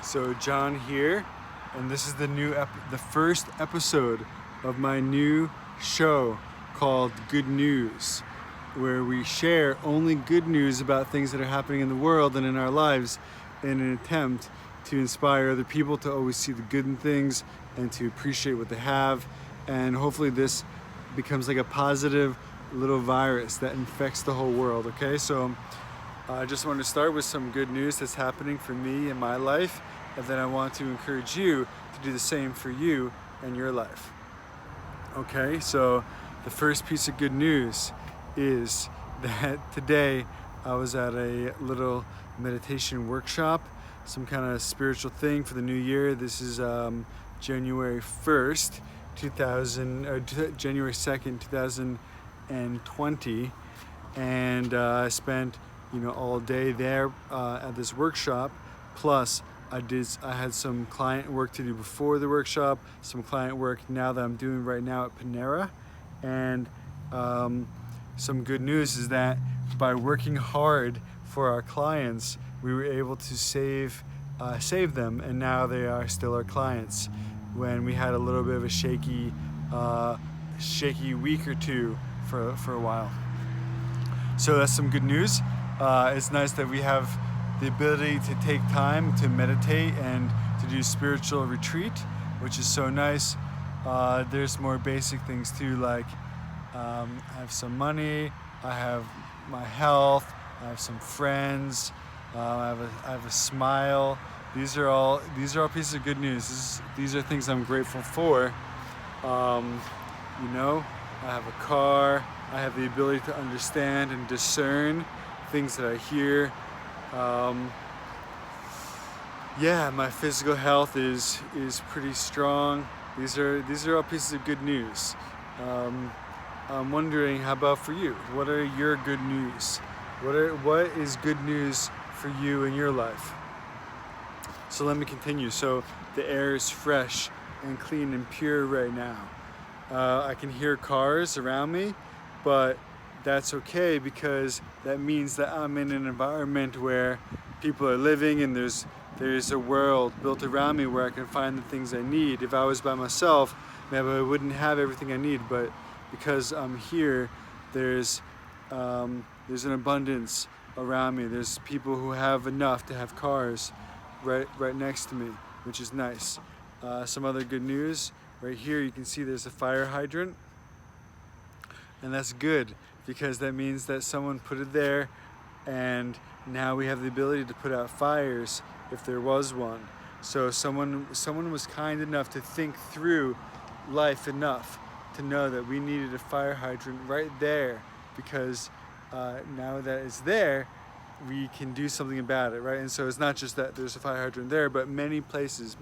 So John here, and this is the first episode of my new show called Good News, where we share only good news about things that are happening in the world and in our lives in an attempt to inspire other people to always see the good in things and to appreciate what they have. And hopefully this becomes like a positive little virus that infects the whole world, okay? So I just wanted to start with some good news that's happening for me in my life, and then I want to encourage you to do the same for you and your life. Okay, so the first piece of good news is that today I was at a little meditation workshop, some kind of spiritual thing for the new year. This is January 1st, January 2nd, 2020, and I spent all day there at this workshop. Plus I had some client work to do before the workshop, some client work now that I'm doing right now at Panera. And some good news is that by working hard for our clients, we were able to save them, and now they are still our clients when we had a little bit of a shaky week or two for a while. So that's some good news. It's nice that we have the ability to take time to meditate and to do spiritual retreat, which is so nice. There's more basic things too, like I have some money, I have my health, I have some friends, I have a smile. These are all pieces of good news. These are things I'm grateful for. I have a car. I have the ability to understand and discern things that I hear. My physical health is pretty strong. These are all pieces of good news. I'm wondering, how about for you? What are your good news? What is good news for you in your life? So let me continue. So the air is fresh and clean and pure right now. I can hear cars around me, but that's okay, because that means that I'm in an environment where people are living, and there's a world built around me where I can find the things I need. If I was by myself, maybe I wouldn't have everything I need, but because I'm here, there's an abundance around me. There's people who have enough to have cars right next to me, which is nice. Some other good news, right here you can see there's a fire hydrant, and that's good, because that means that someone put it there, and now we have the ability to put out fires if there was one. So someone was kind enough to think through life enough to know that we needed a fire hydrant right there, because now that it's there, we can do something about it, right? And so it's not just that there's a fire hydrant there, but many places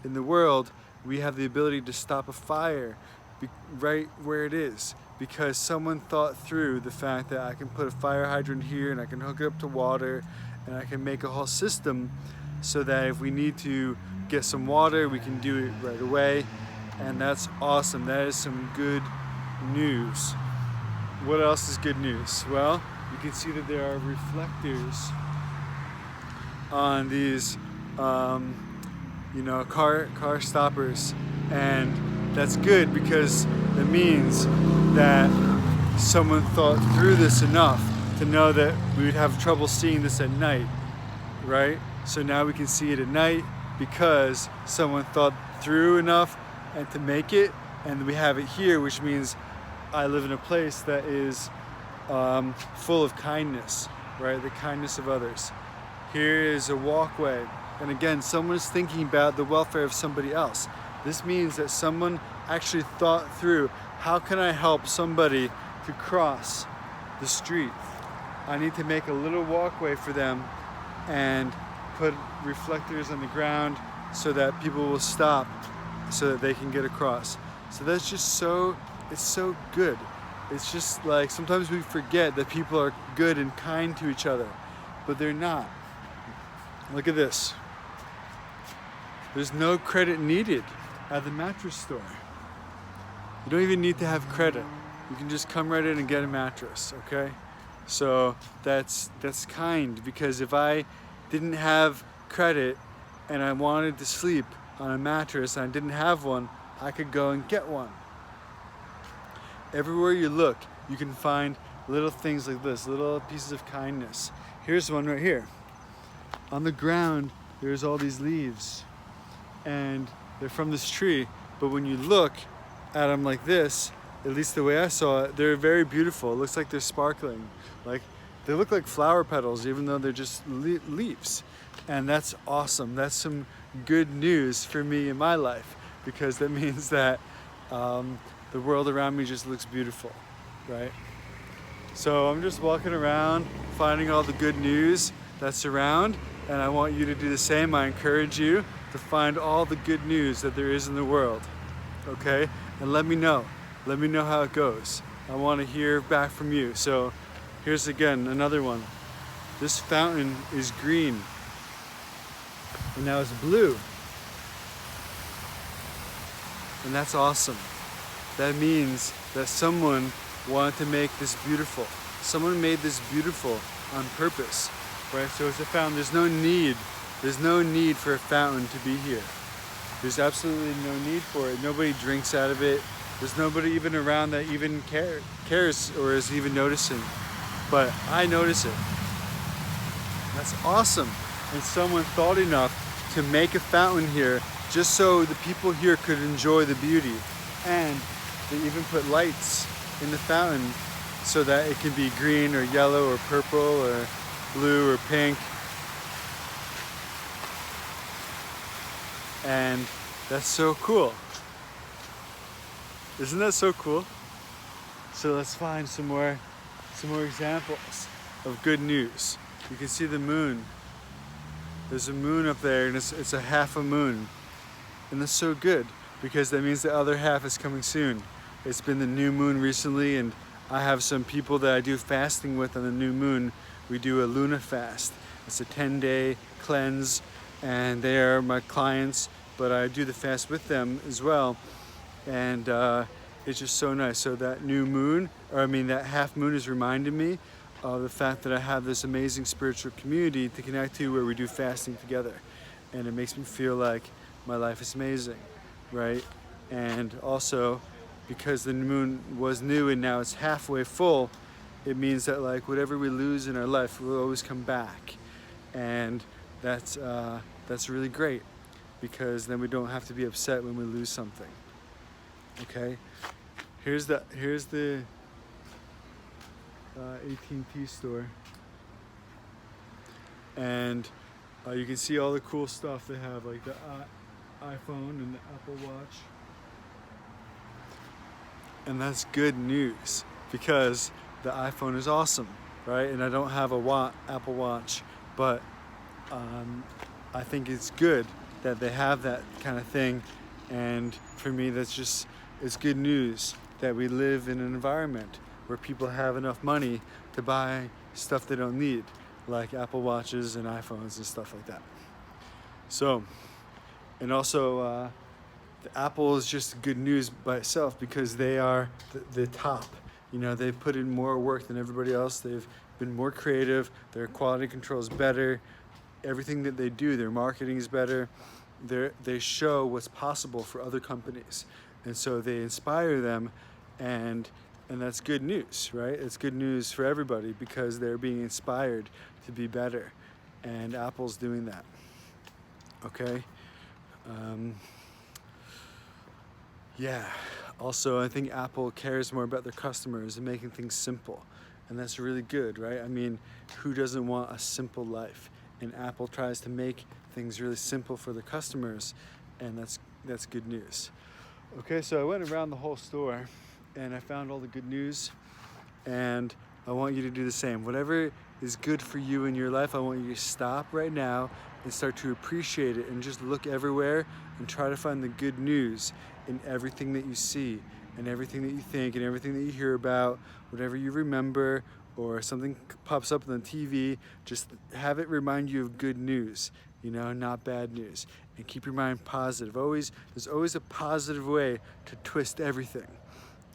in the world, we have the ability to stop a fire right where it is, because someone thought through the fact that I can put a fire hydrant here, and I can hook it up to water, and I can make a whole system so that if we need to get some water, we can do it right away. And that's awesome. That is some good news. What else is good news? Well, you can see that there are reflectors on these car stoppers, and that's good, because it means that someone thought through this enough to know that we would have trouble seeing this at night, right? So now we can see it at night because someone thought through enough and to make it, and we have it here, which means I live in a place that is full of kindness, right? The kindness of others. Here is a walkway, and again, someone's thinking about the welfare of somebody else. This means that someone actually thought through, how can I help somebody to cross the street? I need to make a little walkway for them and put reflectors on the ground so that people will stop so that they can get across. So that's just it's so good. It's just like, sometimes we forget that people are good and kind to each other, but they're not. Look at this. There's no credit needed at the mattress store. You don't even need to have credit. You can just come right in and get a mattress, okay? So that's kind, because if I didn't have credit and I wanted to sleep on a mattress and I didn't have one, I could go and get one. Everywhere you look, you can find little things like this, little pieces of kindness. Here's one right here. On the ground, there's all these leaves, and they're from this tree, but when you look at them like this, at least the way I saw it, they're very beautiful. It looks like they're sparkling. Like, they look like flower petals, even though they're just leaves. And that's awesome. That's some good news for me in my life, because that means that the world around me just looks beautiful, right? So I'm just walking around, finding all the good news that's around, and I want you to do the same. I encourage you to find all the good news that there is in the world, okay? And let me know how it goes. I want to hear back from you. So here's again another one. This fountain is green, and now it's blue. And that's awesome. That means that someone wanted to make this beautiful. Someone made this beautiful on purpose, right? So it's a fountain. There's no need for a fountain to be here. There's absolutely no need for it. Nobody drinks out of it. There's nobody even around that even cares or is even noticing. But I notice it. That's awesome. And someone thought enough to make a fountain here just so the people here could enjoy the beauty. And they even put lights in the fountain so that it can be green or yellow or purple or blue or pink. And that's so cool. Isn't that so cool? So let's find some more examples of good news. You can see the moon. There's a moon up there, and it's a half a moon. And that's so good, because that means the other half is coming soon. It's been the new moon recently, and I have some people that I do fasting with on the new moon. We do a Luna fast. It's a 10-day cleanse, and they are my clients, but I do the fast with them as well. And it's just so nice. So that new moon, that half moon is reminding me of the fact that I have this amazing spiritual community to connect to where we do fasting together. And it makes me feel like my life is amazing, right? And also, because the moon was new and now it's halfway full, it means that like whatever we lose in our life will always come back. And that's really great, because then we don't have to be upset when we lose something. Okay, here's the AT&T store, and you can see all the cool stuff they have, like the iPhone and the Apple Watch. And that's good news, because the iPhone is awesome, right? And I don't have a Apple Watch, but I think it's good that they have that kind of thing. And for me, it's good news that we live in an environment where people have enough money to buy stuff they don't need, like Apple Watches and iPhones and stuff like that. So, and also the Apple is just good news by itself, because they are the top. You know, they've put in more work than everybody else. They've been more creative. Their quality control is better. Everything that they do, their marketing is better. They show what's possible for other companies. And so they inspire them, and that's good news, right? It's good news for everybody, because they're being inspired to be better. And Apple's doing that, okay? Yeah, also I think Apple cares more about their customers and making things simple. And that's really good, right? I mean, who doesn't want a simple life? And Apple tries to make things really simple for the customers, and that's good news. Okay, so I went around the whole store and I found all the good news, and I want you to do the same. Whatever is good for you in your life, I want you to stop right now and start to appreciate it, and just look everywhere and try to find the good news in everything that you see, and everything that you think, and everything that you hear about, whatever you remember, or something pops up on the TV, just have it remind you of good news, not bad news. And keep your mind positive. There's always a positive way to twist everything.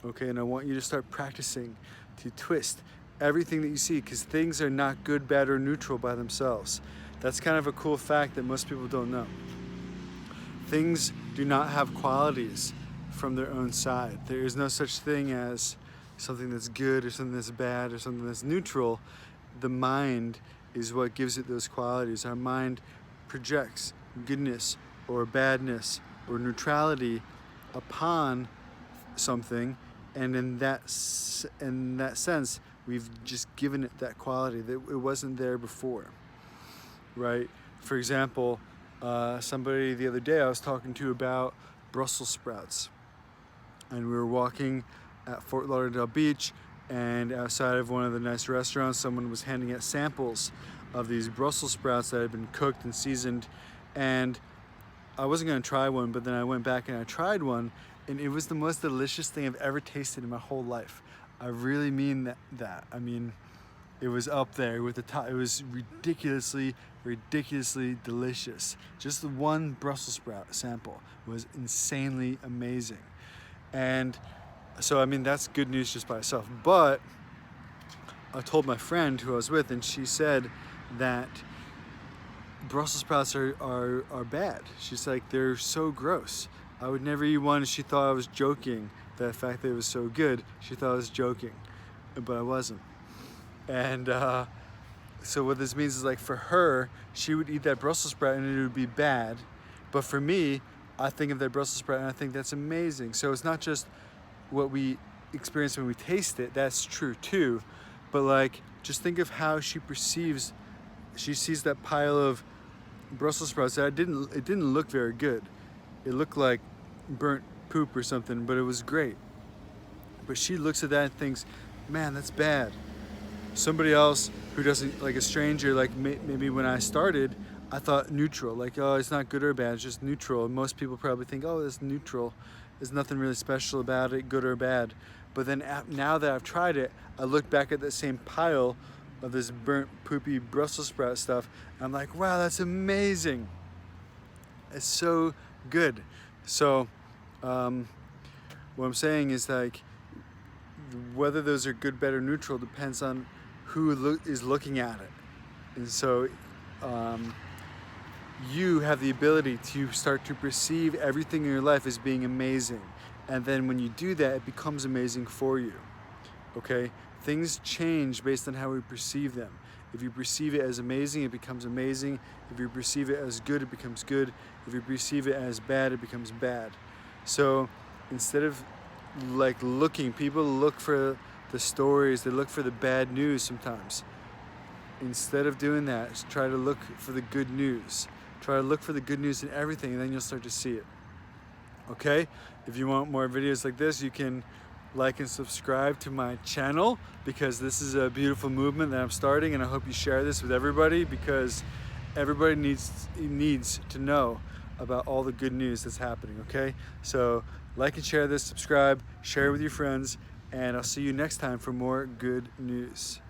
Okay, and I want you to start practicing to twist everything that you see, because things are not good, bad, or neutral by themselves. That's kind of a cool fact that most people don't know. Things do not have qualities from their own side. There is no such thing as something that's good or something that's bad or something that's neutral. The mind is what gives it those qualities. Our mind projects goodness or badness or neutrality upon something, and in that sense, we've just given it that quality that it wasn't there before, right? For example, somebody the other day I was talking to about Brussels sprouts, and we were walking at Fort Lauderdale Beach, and outside of one of the nice restaurants, someone was handing out samples of these Brussels sprouts that had been cooked and seasoned, and I wasn't going to try one, but then I went back and I tried one, and it was the most delicious thing I've ever tasted in my whole life. I really mean that. I mean, it was up there with the top. It was ridiculously delicious. Just the one Brussels sprout sample was insanely amazing. And so, I mean, that's good news just by itself. But I told my friend who I was with, and she said that Brussels sprouts are bad. She's like, they're so gross. I would never eat one. She thought I was joking. The fact that it was so good, she thought I was joking, but I wasn't. And so what this means is, like, for her, she would eat that Brussels sprout and it would be bad. But for me, I think of that Brussels sprout and I think that's amazing. So it's not just what we experience when we taste it. That's true too. But like, just think of how she sees that pile of Brussels sprouts that it didn't look very good. It looked like burnt poop or something, but it was great. But she looks at that and thinks, man, that's bad. Somebody else who doesn't, like a stranger, like maybe when I started, I thought neutral, like, oh, it's not good or bad, it's just neutral. And most people probably think, oh, it's neutral. There's nothing really special about it, good or bad. But then now that I've tried it, I look back at that same pile of this burnt, poopy Brussels sprout stuff, and I'm like, wow, that's amazing. It's so good. So what I'm saying is, like, whether those are good, bad, or neutral depends on who is looking at it. And so you have the ability to start to perceive everything in your life as being amazing. And then when you do that, it becomes amazing for you. Okay? Things change based on how we perceive them. If you perceive it as amazing, it becomes amazing. If you perceive it as good, it becomes good. If you perceive it as bad, it becomes bad. So instead of people look for the stories, they look for the bad news sometimes. Instead of doing that, try to look for the good news. Try to look for the good news in everything, and then you'll start to see it. Okay? If you want more videos like this, you can like and subscribe to my channel, because this is a beautiful movement that I'm starting, and I hope you share this with everybody, because everybody needs to know about all the good news that's happening. Okay? So like and share this, subscribe, share it with your friends, and I'll see you next time for more good news.